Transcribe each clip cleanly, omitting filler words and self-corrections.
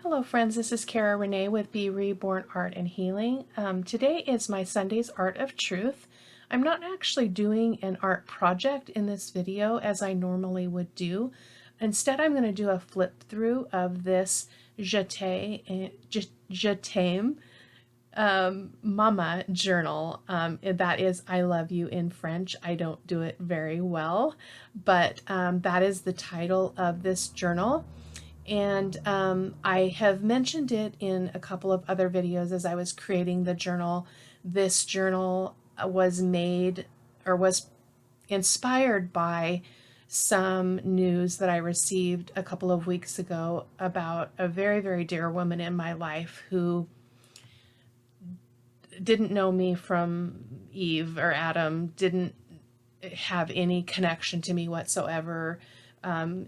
Hello friends, this is Cara-Renee with B.Reborn Art and Healing. Today is my Sunday's Art of Truth. I'm not actually doing an art project in this video as I normally would do. Instead, I'm going to do a flip through of this Je t'aime Mama journal. That is I love you in French. I don't do it very well, but that is the title of this journal. And I have mentioned it in a couple of other videos as I was creating the journal. This journal was made or was inspired by some news that I received a couple of weeks ago about a very, very dear woman in my life who didn't know me from Eve or Adam, didn't have any connection to me whatsoever.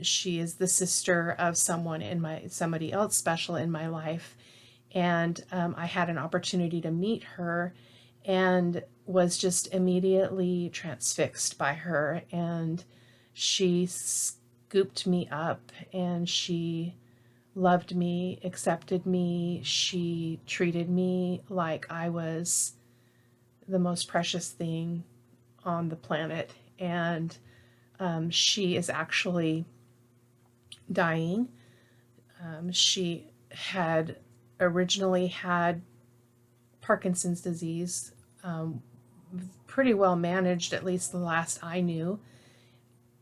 She is the sister of somebody else special in my life. And I had an opportunity to meet her and was just immediately transfixed by her. And she scooped me up and she loved me, accepted me. She treated me like I was the most precious thing on the planet. And she is actually dying. She had originally had Parkinson's disease, pretty well managed, at least the last I knew,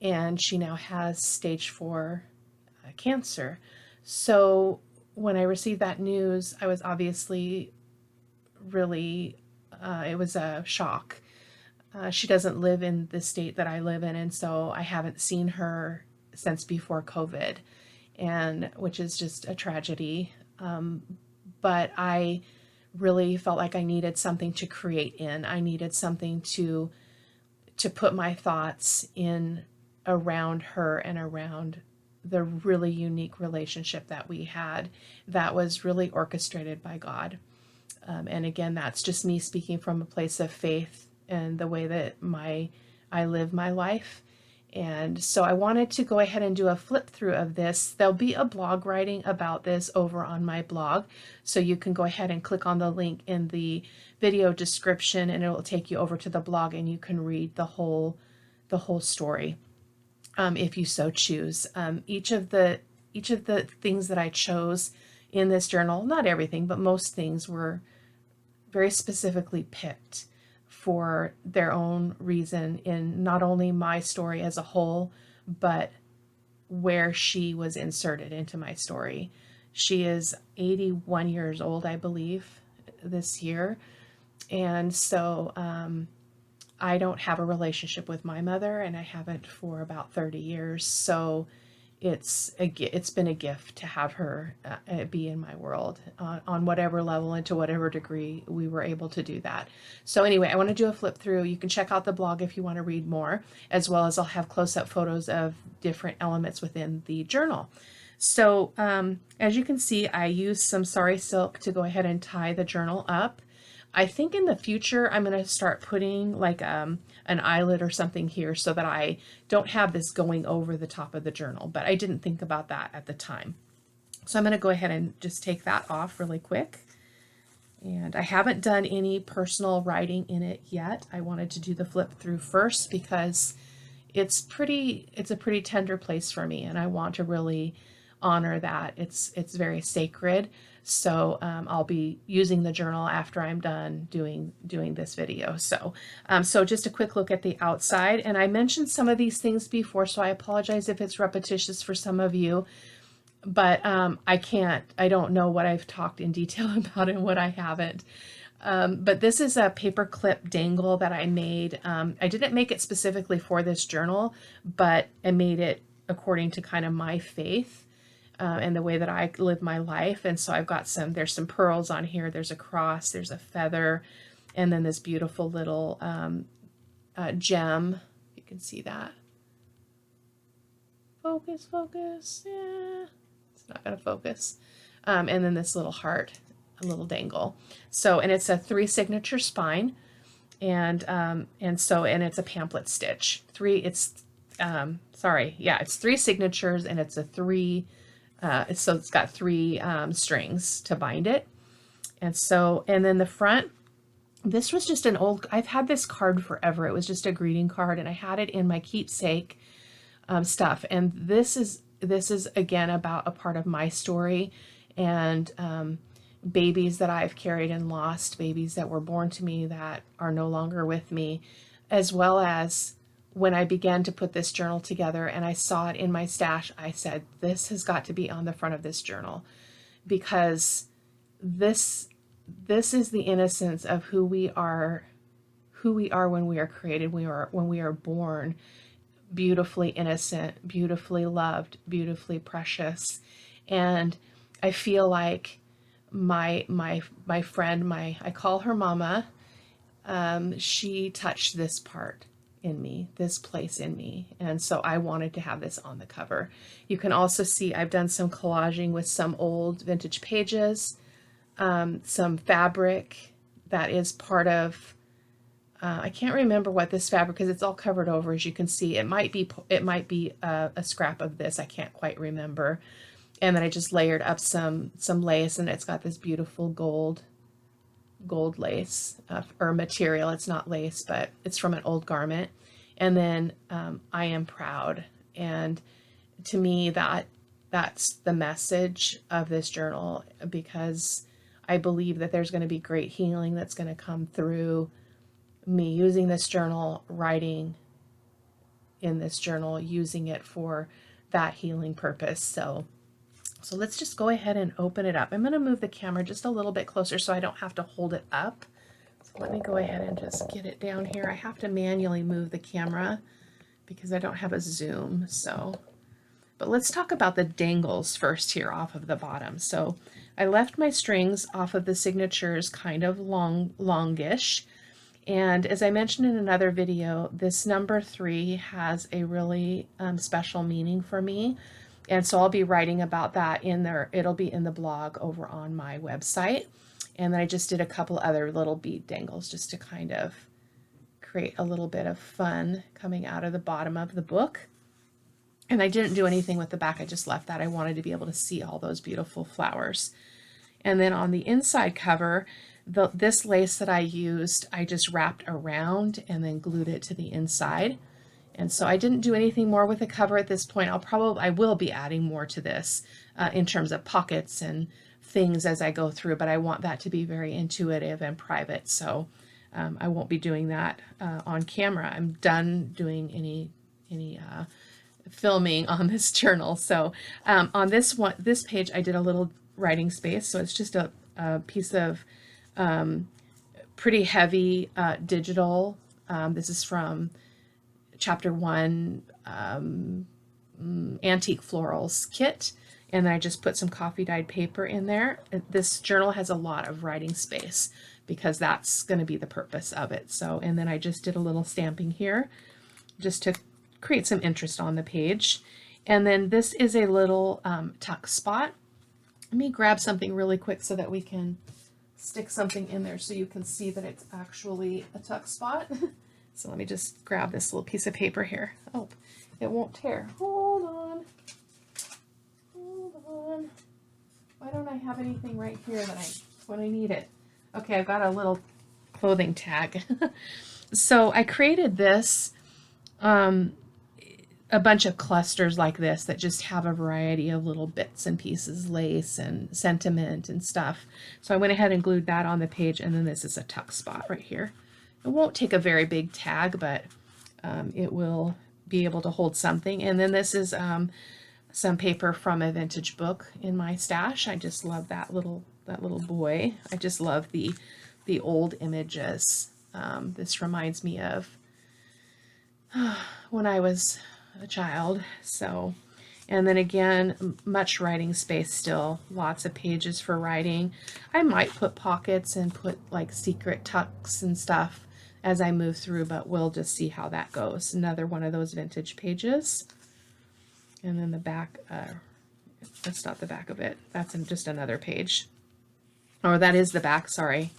and she now has stage 4 cancer. So when I received that news, I was obviously really, it was a shock. She doesn't live in the state that I live in, and so I haven't seen her since before COVID, and which is just a tragedy. But I really felt like I needed something to create in. I needed something to put my thoughts in around her and around the really unique relationship that we had that was really orchestrated by God. And again, that's just me speaking from a place of faith and the way that I live my life. And so I wanted to go ahead and do a flip through of this. There'll be a blog writing about this over on my blog, so you can go ahead and click on the link in the video description and it will take you over to the blog and you can read the whole story if you so choose. Each of the things that I chose in this journal, not everything, but most things, were very specifically picked for their own reason in not only my story as a whole, but where she was inserted into my story. She is 81 years old, I believe, this year. And so I don't have a relationship with my mother, and I haven't for about 30 years. So it's been a gift to have her be in my world on whatever level and to whatever degree we were able to do that. So anyway, I want to do a flip through. You can check out the blog if you want to read more, as well as I'll have close-up photos of different elements within the journal. So as you can see, I used some sari silk to go ahead and tie the journal up. I think in the future I'm going to start putting like an eyelet or something here so that I don't have this going over the top of the journal, but I didn't think about that at the time. So I'm going to go ahead and just take that off really quick. And I haven't done any personal writing in it yet. I wanted to do the flip through first because it's a pretty tender place for me, and I want to really honor that. It's very sacred. So I'll be using the journal after I'm done doing this video. So so just a quick look at the outside, and I mentioned some of these things before, so I apologize if it's repetitious for some of you, but I don't know what I've talked in detail about and what I haven't. But this is a paper clip dangle that I made. I didn't make it specifically for this journal, but I made it according to kind of my faith and the way that I live my life. And so I've got there's some pearls on here, there's a cross, there's a feather, and then this beautiful little gem. You can see that. Focus, yeah, it's not gonna focus. And then this little heart, a little dangle. So, and it's a 3 signature spine, and it's a pamphlet stitch. It's 3 signatures, and it's a 3 So it's got 3 strings to bind it. And so, and then the front, this was just an old, I've had this card forever. It was just a greeting card, and I had it in my keepsake stuff. And this is again about a part of my story, and babies that I've carried and lost, babies that were born to me that are no longer with me, as well as when I began to put this journal together and I saw it in my stash, I said, this has got to be on the front of this journal, because this is the innocence of who we are when we are created, when we are born, beautifully innocent, beautifully loved, beautifully precious. And I feel like my friend, I call her Mama, she touched this part in me, this place in me. And so I wanted to have this on the cover. You can also see I've done some collaging with some old vintage pages, some fabric that is part of, I can't remember what this fabric, because it's all covered over, as you can see. It might be a scrap of this. I can't quite remember. And then I just layered up some lace, and it's got this beautiful gold lace or material. It's not lace, but it's from an old garment. And then I am proud. And to me, that's the message of this journal, because I believe that there's going to be great healing that's going to come through me using this journal, writing in this journal, using it for that healing purpose. So let's just go ahead and open it up. I'm going to move the camera just a little bit closer so I don't have to hold it up. So let me go ahead and just get it down here. I have to manually move the camera because I don't have a zoom. But let's talk about the dangles first here off of the bottom. So I left my strings off of the signatures kind of longish. And as I mentioned in another video, this number 3 has a really special meaning for me. And so I'll be writing about that in there. It'll be in the blog over on my website. And then I just did a couple other little bead dangles just to kind of create a little bit of fun coming out of the bottom of the book. And I didn't do anything with the back. I just left that. I wanted to be able to see all those beautiful flowers. And then on the inside cover, this lace that I used, I just wrapped around and then glued it to the inside. And so I didn't do anything more with the cover at this point. I will be adding more to this in terms of pockets and things as I go through, but I want that to be very intuitive and private. So I won't be doing that on camera. I'm done doing any filming on this journal. So on this page, I did a little writing space. So it's just a piece of pretty heavy digital. This is from Chapter 1 Antique Florals kit. And then I just put some coffee dyed paper in there. This journal has a lot of writing space because that's going to be the purpose of it. So, and then I just did a little stamping here just to create some interest on the page. And then this is a little tuck spot. Let me grab something really quick so that we can stick something in there so you can see that it's actually a tuck spot. So let me just grab this little piece of paper here. Oh, it won't tear. Hold on. Why don't I have anything right here when I need it? Okay, I've got a little clothing tag. So I created this, a bunch of clusters like this that just have a variety of little bits and pieces, lace and sentiment and stuff. So I went ahead and glued that on the page, and then this is a tuck spot right here. It won't take a very big tag, but it will be able to hold something. And then this is some paper from a vintage book in my stash. I just love that little boy. I just love the old images. This reminds me of when I was a child. So, and then again, much writing space still, lots of pages for writing. I might put pockets and put like secret tucks and stuff as I move through, but we'll just see how that goes. Another one of those vintage pages. And then the back, that's not the back of it. That's just another page. Or that is the back, sorry.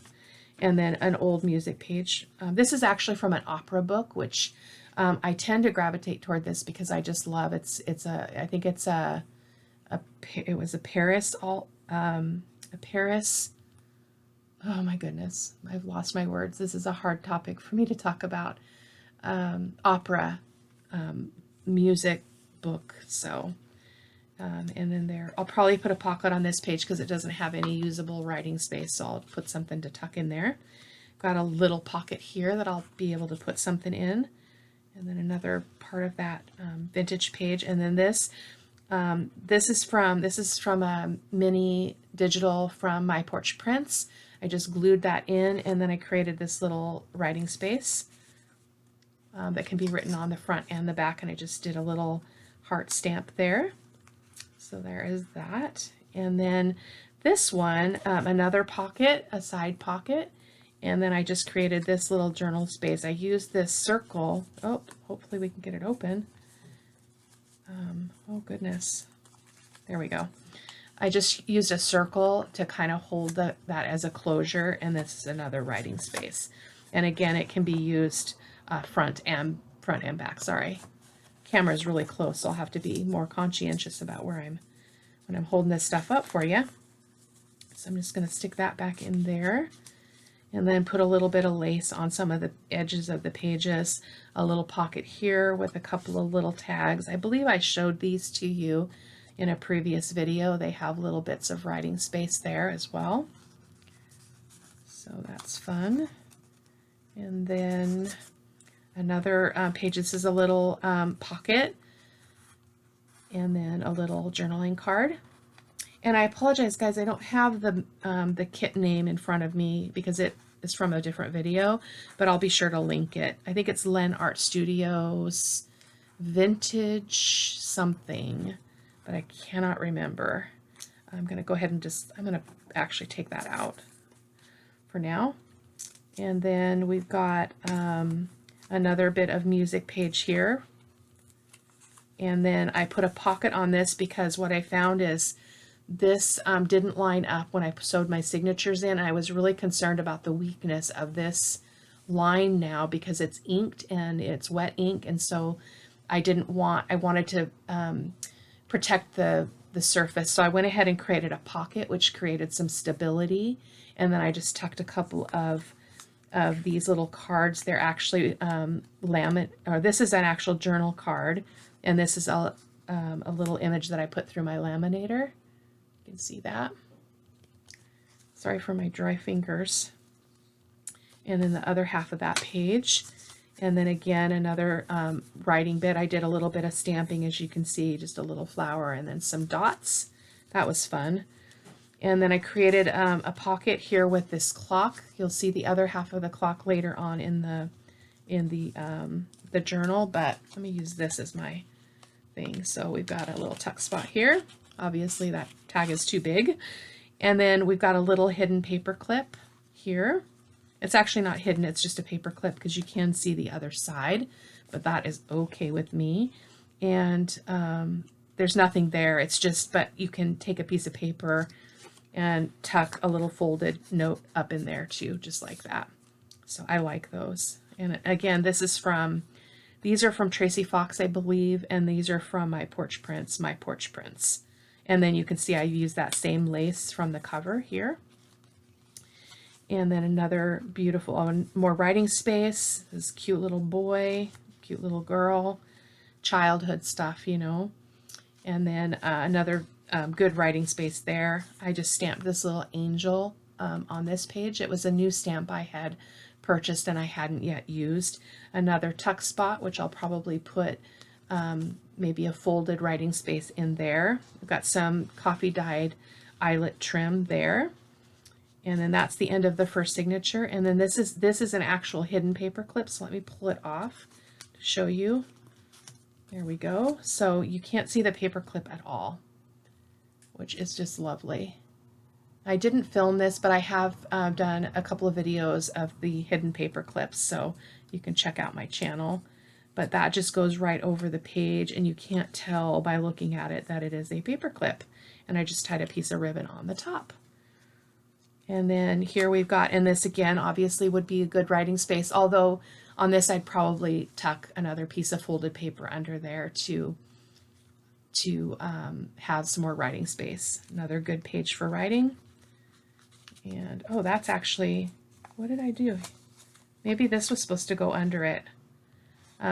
And then an old music page. This is actually from an opera book, which I tend to gravitate toward this because I just love I think it's a it was a Paris, a Paris, oh my goodness, I've lost my words. This is a hard topic for me to talk about. Opera music book. So, and then there, I'll probably put a pocket on this page because it doesn't have any usable writing space. So I'll put something to tuck in there. Got a little pocket here that I'll be able to put something in. And then another part of that vintage page. And then this is from a mini digital from My Porch Prints. I just glued that in, and then I created this little writing space that can be written on the front and the back, and I just did a little heart stamp there. So there is that. And then this one, another pocket, a side pocket, and then I just created this little journal space. I used this circle. Oh, hopefully we can get it open. Oh goodness, there we go. I just used a circle to kind of hold that as a closure, and this is another writing space. And again, it can be used front and back. Sorry, camera is really close, so I'll have to be more conscientious about when I'm holding this stuff up for you. So I'm just going to stick that back in there, and then put a little bit of lace on some of the edges of the pages. A little pocket here with a couple of little tags. I believe I showed these to you in a previous video. They have little bits of writing space there as well. So that's fun. And then another page. This is a little pocket, and then a little journaling card. And I apologize, guys, I don't have the kit name in front of me because it is from a different video, but I'll be sure to link it. I think it's Len Art Studios Vintage something, but I cannot remember. I'm going to go ahead and I'm going to actually take that out for now. And then we've got another bit of music page here. And then I put a pocket on this because what I found is this didn't line up when I sewed my signatures in. I was really concerned about the weakness of this line now because it's inked and it's wet ink, and so I wanted to protect the surface. So I went ahead and created a pocket, which created some stability, and then I just tucked a couple of these little cards. They're actually this is an actual journal card, and this is a little image that I put through my laminator. You can see that. Sorry for my dry fingers. And then the other half of that page. And then again, another writing bit. I did a little bit of stamping, as you can see, just a little flower and then some dots. That was fun. And then I created a pocket here with this clock. You'll see the other half of the clock later on in the journal, but let me use this as my thing. So we've got a little tuck spot here. Obviously that tag is too big. And then we've got a little hidden paper clip here. It's actually not hidden, it's just a paper clip because you can see the other side, but that is okay with me. And there's nothing there, it's just, but you can take a piece of paper and tuck a little folded note up in there too, just like that. So I like those. And again, these are from Tracy Fox, I believe, and these are from My Porch Prints. And then you can see I use that same lace from the cover here. And then another beautiful, more writing space, this cute little boy, cute little girl, childhood stuff, you know. And then another good writing space there. I just stamped this little angel on this page. It was a new stamp I had purchased and I hadn't yet used. Another tuck spot, which I'll probably put maybe a folded writing space in there. I've got some coffee dyed eyelet trim there. And then that's the end of the first signature. And then this is an actual hidden paper clip. So let me pull it off to show you. There we go. So you can't see the paper clip at all, which is just lovely. I didn't film this, but I have done a couple of videos of the hidden paper clips, so you can check out my channel. But that just goes right over the page, and you can't tell by looking at it that it is a paper clip. And I just tied a piece of ribbon on the top. And then here we've got, and this again obviously would be a good writing space, although on this I'd probably tuck another piece of folded paper under there to to have some more writing space. Another good page for writing. And oh, that's actually, what did I do? Maybe this was supposed to go under it.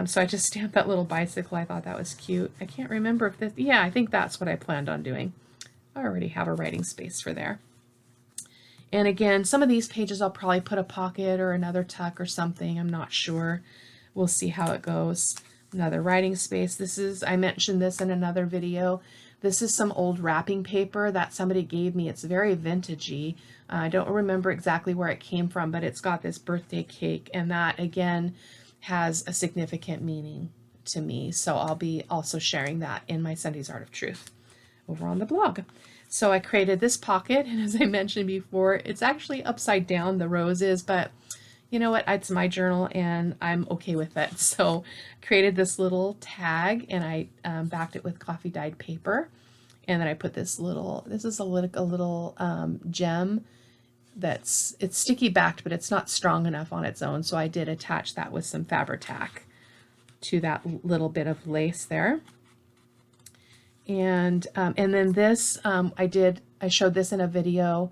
So I just stamped that little bicycle. I thought that was cute. I can't remember if this, yeah, I think that's what I planned on doing. I already have a writing space for there. And again, some of these pages I'll probably put a pocket or another tuck or something. I'm not sure. We'll see how it goes. Another writing space. This is, I mentioned this in another video. This is some old wrapping paper that somebody gave me. It's very vintagey. I don't remember exactly where it came from, but it's got this birthday cake, and that again has a significant meaning to me. So I'll be also sharing that in my Sunday's Art of Truth over on the blog. So I created this pocket, and as I mentioned before, it's actually upside down, the rose is, but you know what, it's my journal and I'm okay with it. So I created this little tag, and I backed it with coffee dyed paper, and then I put this little, this is a little gem that's, it's sticky backed, but it's not strong enough on its own, so I did attach that with some Fabri-Tac to that little bit of lace there. And then this, I showed this in a video,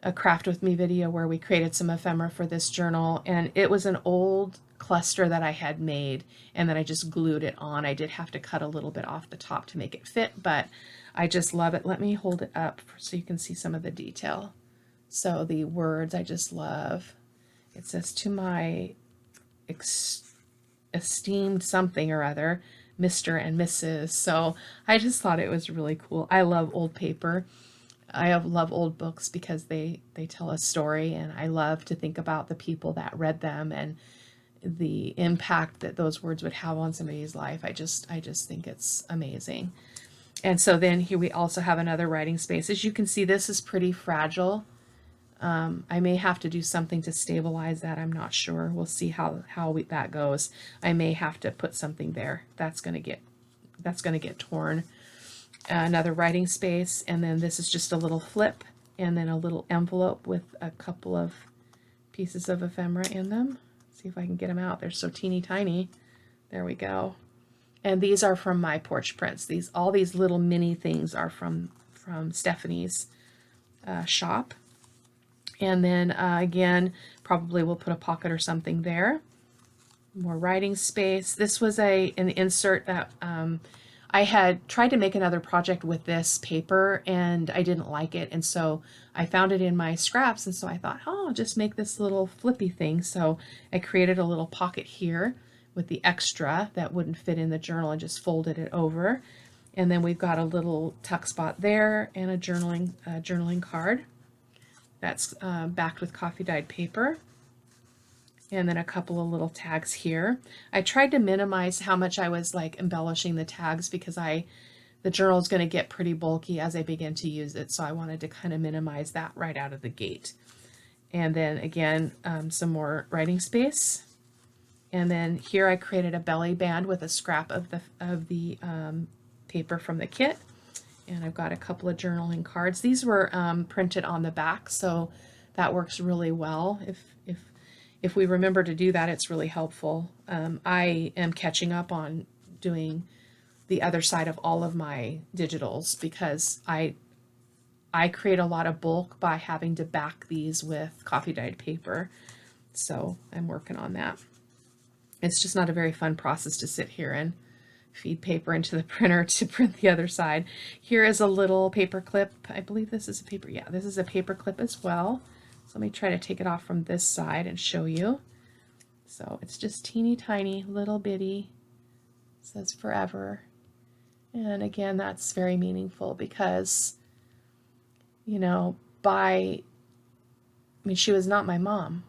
a Craft With Me video, where we created some ephemera for this journal, and it was an old cluster that I had made, and then I just glued it on. I did have to cut a little bit off the top to make it fit, but I just love it. Let me hold it up so you can see some of the detail. So the words I just love. It says, "To my esteemed something or other, Mr. and Mrs." So I just thought it was really cool. I love old paper. I love old books because they tell a story, and I love to think about the people that read them and the impact that those words would have on somebody's life. I just think it's amazing. And so then here we also have another writing space. As you can see, this is pretty fragile. I may have to do something to stabilize that. I'm not sure. We'll see how that goes. I may have to put something there. That's going to get torn. Another writing space, and then this is just a little flip, and then a little envelope with a couple of pieces of ephemera in them. See if I can get them out. They're so teeny tiny. There we go. And these are from my porch prints. All these little mini things are from Stephanie's shop. And then again, probably we'll put a pocket or something there. More writing space. This was an insert that I had tried to make another project with this paper, and I didn't like it, and so I found it in my scraps, and so I thought, oh, I'll just make this little flippy thing. So I created a little pocket here with the extra that wouldn't fit in the journal, and just folded it over. And then we've got a little tuck spot there, and a journaling card that's backed with coffee dyed paper. And then a couple of little tags here. I tried to minimize how much I was like embellishing the tags, because the journal is going to get pretty bulky as I begin to use it, so I wanted to kind of minimize that right out of the gate. And then again, some more writing space. And then here I created a belly band with a scrap of the paper from the kit. And I've got a couple of journaling cards. These were printed on the back, so that works really well. If we remember to do that, it's really helpful. I am catching up on doing the other side of all of my digitals, because I create a lot of bulk by having to back these with coffee dyed paper. So I'm working on that. It's just not a very fun process to sit here and feed paper into the printer to print the other side. Here is a little paper clip. I believe this is a paper. Yeah, this is a paper clip as well. So let me try to take it off from this side and show you. So it's just teeny tiny, little bitty. It says forever. And again, that's very meaningful because, you know, she was not my mom.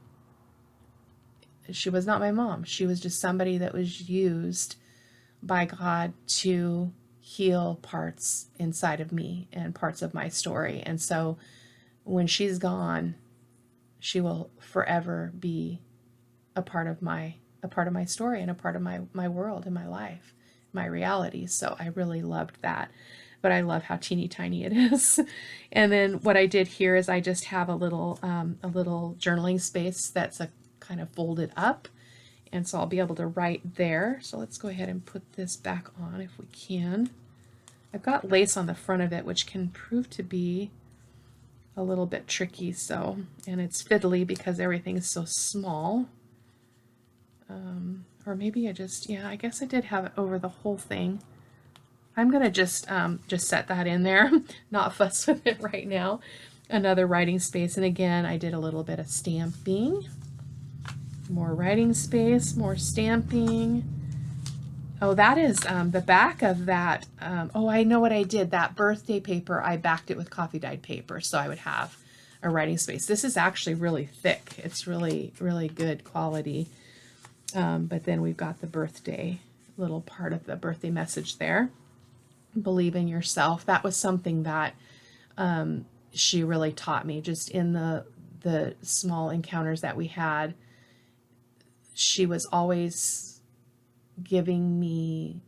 She was not my mom. She was just somebody that was used by God to heal parts inside of me and parts of my story. And so when she's gone, she will forever be a part of my story and a part of my world and my life, my reality. So I really loved that. But I love how teeny tiny it is. And then what I did here is I just have a little journaling space that's a kind of folded up. And so I'll be able to write there. So let's go ahead and put this back on if we can. I've got lace on the front of it, which can prove to be a little bit tricky, so, and it's fiddly because everything is so small. Or maybe I just, yeah, I guess I did have it over the whole thing. I'm gonna just set that in there, not fuss with it right now. Another writing space, and again, I did a little bit of stamping. More writing space, more stamping. Oh, that is the back of that. Oh, I know what I did. That birthday paper, I backed it with coffee dyed paper, so I would have a writing space. This is actually really thick. It's really, really good quality. But then we've got the birthday, little part of the birthday message there. Believe in yourself. That was something that she really taught me just in the small encounters that we had. She was always giving me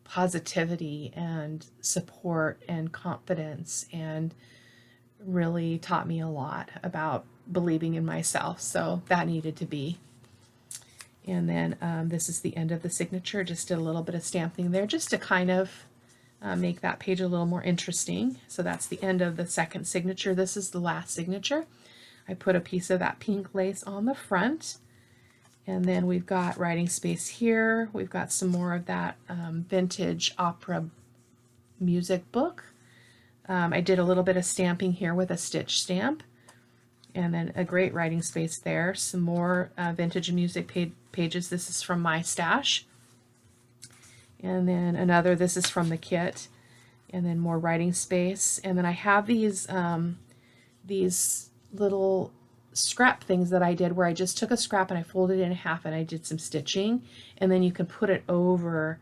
positivity and support and confidence, and really taught me a lot about believing in myself. So that needed to be. And then this is the end of the signature. Just did a little bit of stamping there just to kind of make that page a little more interesting. So that's the end of the second signature. This is the last signature. I put a piece of that pink lace on the front. And then we've got writing space here. We've got some more of that vintage opera music book. I did a little bit of stamping here with a stitch stamp. And then a great writing space there. Some more vintage music pages. This is from my stash. And then another, this is from the kit. And then more writing space. And then I have these little scrap things that I did where I just took a scrap and I folded it in half and I did some stitching. And then you can put it over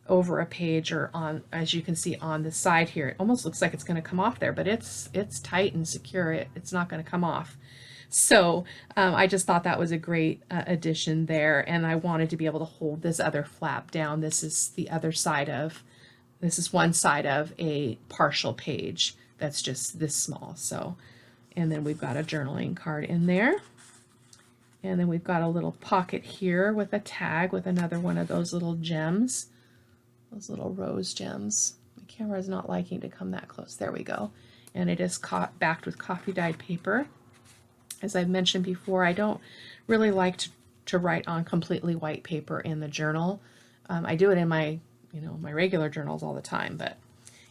a page, or on, as you can see on the side here. It almost looks like it's going to come off there, but it's tight and secure. It's not going to come off. So I just thought that was a great addition there, and I wanted to be able to hold this other flap down. This is the other side of, this is one side of a partial page that's just this small. So, and then we've got a journaling card in there. And then we've got a little pocket here with a tag with another one of those little gems. Those little rose gems. My camera is not liking to come that close. There we go. And it is backed with coffee dyed paper. As I've mentioned before, I don't really like to write on completely white paper in the journal. I do it in my, my regular journals all the time.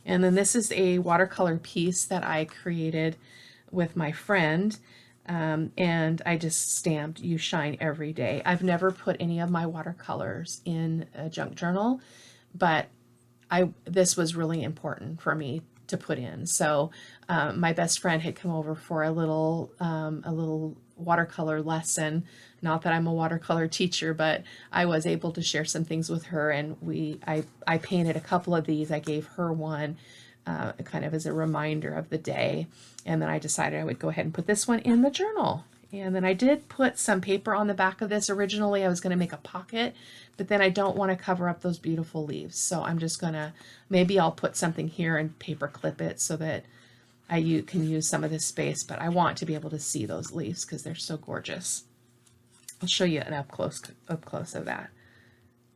And then this is a watercolor piece that I created with my friend. And I just stamped "You Shine Every Day." I've never put any of my watercolors in a junk journal, but this was really important for me to put in. So my best friend had come over for a little watercolor lesson. Not that I'm a watercolor teacher, but I was able to share some things with her, and I painted a couple of these. I gave her one kind of as a reminder of the day, and then I decided I would go ahead and put this one in the journal. And then I did put some paper on the back of this. Originally I was going to make a pocket, but then I don't want to cover up those beautiful leaves. So I'm just going to, maybe I'll put something here and paper clip it so that I can use some of this space, but I want to be able to see those leaves because they're so gorgeous. I'll show you an up close of that.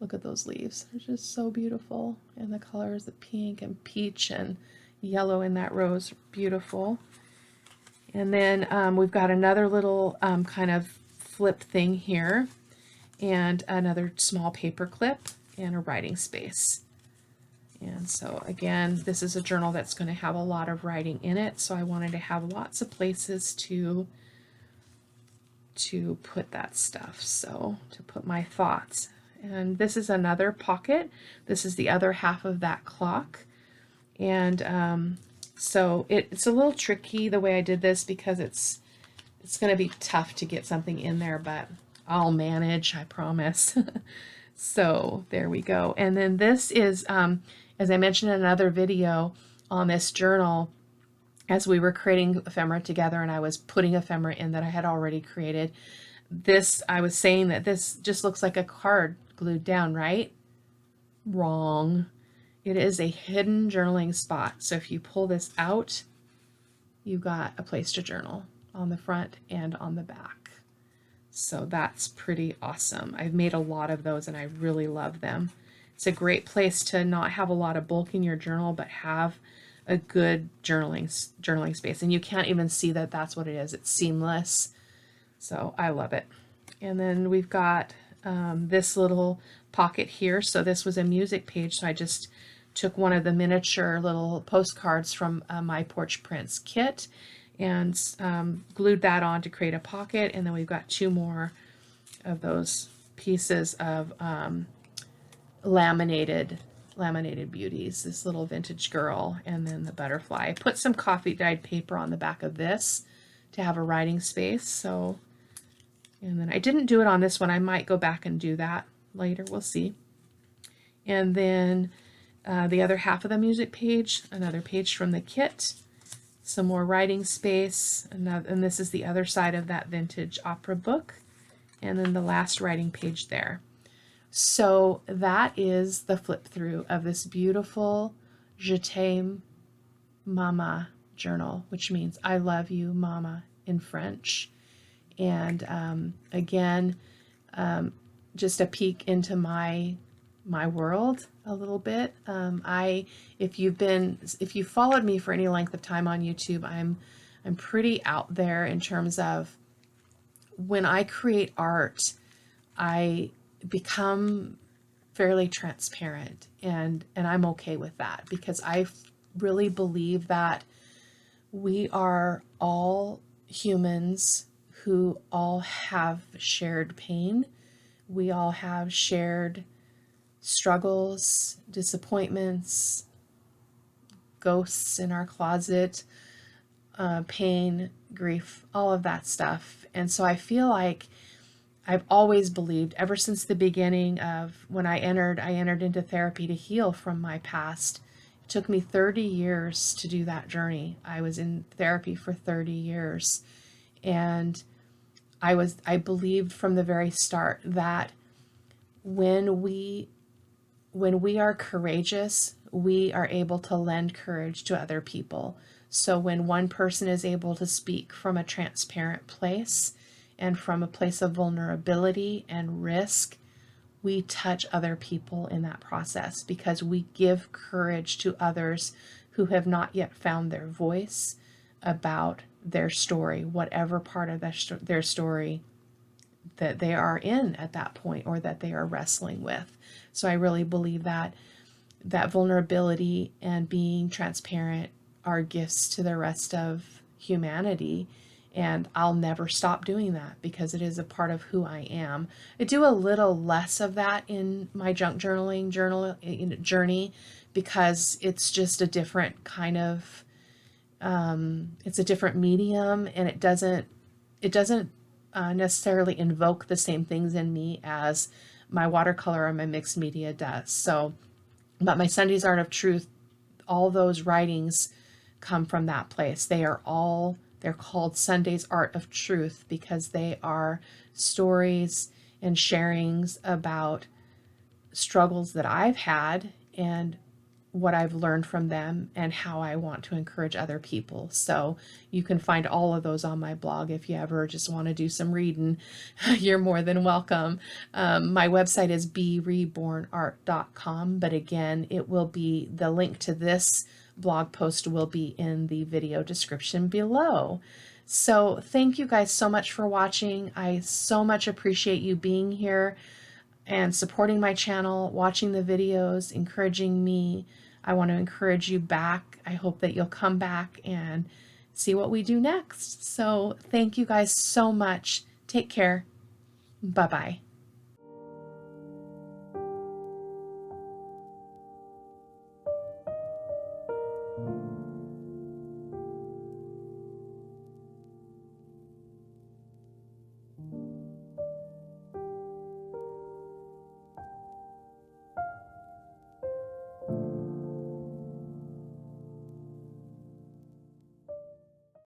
Look at those leaves. They're just so beautiful. And the colors, the pink and peach and yellow in that rose, beautiful. And then we've got another little kind of flip thing here, and another small paper clip and a writing space. And so again, this is a journal that's going to have a lot of writing in it, so I wanted to have lots of places to put that stuff, so to put my thoughts. And this is another pocket. This is the other half of that clock. And so it's a little tricky the way I did this because it's going to be tough to get something in there, but I'll manage, I promise. So there we go. And then this is, as I mentioned in another video on this journal, as we were creating ephemera together and I was putting ephemera in that I had already created, this, I was saying that this just looks like a card glued down, right? Wrong. It is a hidden journaling spot. So if you pull this out, you've got a place to journal on the front and on the back. So that's pretty awesome. I've made a lot of those and I really love them. It's a great place to not have a lot of bulk in your journal, but have a good journaling space. And you can't even see that that's what it is. It's seamless. So I love it. And then we've got this little pocket here. So this was a music page. So I just took one of the miniature little postcards from my Porch Prints kit and glued that on to create a pocket. And then we've got 2 more of those pieces of laminated beauties, this little vintage girl and then the butterfly. I put some coffee dyed paper on the back of this to have a writing space. So, and then I didn't do it on this one. I might go back and do that later. We'll see. And then the other half of the music page, another page from the kit, some more writing space, and this is the other side of that vintage opera book, and then the last writing page there. So that is the flip through of this beautiful Je t'aime Mama journal, which means I love you, Mama, in French. And again, just a peek into my world a little bit. If you've followed me for any length of time on YouTube, I'm pretty out there in terms of when I create art, I become fairly transparent, and I'm okay with that, because I really believe that we are all humans who all have shared pain. We all have shared struggles, disappointments, ghosts in our closet, pain, grief, all of that stuff. And so I feel like I've always believed, ever since the beginning of when I entered into therapy to heal from my past. It took me 30 years to do that journey. I was in therapy for 30 years. And I believed from the very start that when we are courageous, we are able to lend courage to other people. So when one person is able to speak from a transparent place and from a place of vulnerability and risk, we touch other people in that process, because we give courage to others who have not yet found their voice about their story, whatever part of their story that they are in at that point or that they are wrestling with. So I really believe that vulnerability and being transparent are gifts to the rest of humanity. And I'll never stop doing that, because it is a part of who I am. I do a little less of that in my junk journaling journey, because it's just a different kind of, it's a different medium, and it doesn't necessarily invoke the same things in me as my watercolor or my mixed media does. So, but my Sunday's Art of Truth, all those writings come from that place. They're called Sunday's Art of Truth because they are stories and sharings about struggles that I've had and what I've learned from them and how I want to encourage other people. So you can find all of those on my blog. If you ever just want to do some reading, you're more than welcome. My website is B.Rebornart.com, but again, the link to this blog post will be in the video description below. So thank you guys so much for watching. I so much appreciate you being here and supporting my channel, watching the videos, encouraging me. I want to encourage you back. I hope that you'll come back and see what we do next. So thank you guys so much. Take care. Bye-bye.